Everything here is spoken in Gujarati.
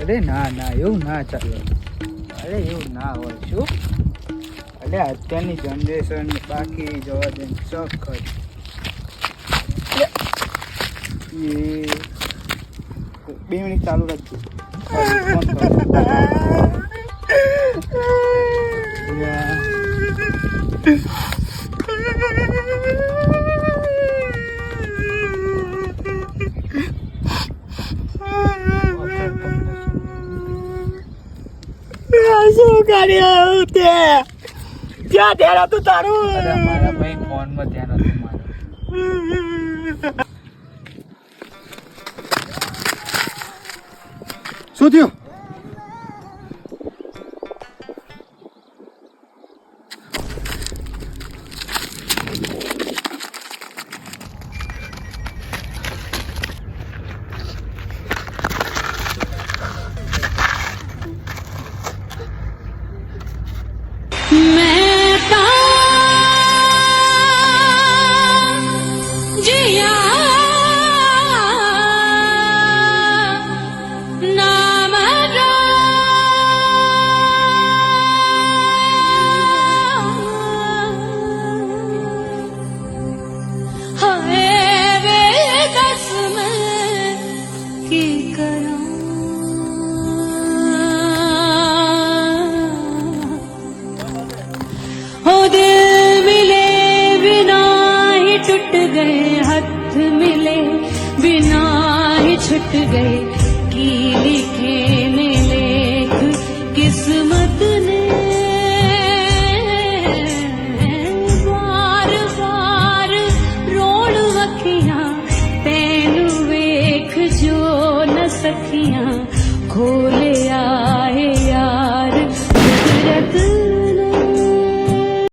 અરે ના ના એવું ના ચાલે. અરે એવું ના હોય. શું અરે અત્યારની જનરેશન બાકી જવા દે ચક કરી એ 2 મિનિટ ચાલુ રાખજો. શું કર્યું તે? ક્યાં ધ્યાન હતું તારું? મારા ભાઈ ફોનમાં ધ્યાન હતું મારું. શું થયું? छुट गए की लिखे लेख किस्मत ने बार बार रोड़ वखियां तेनू वेख जो न सखियां खोल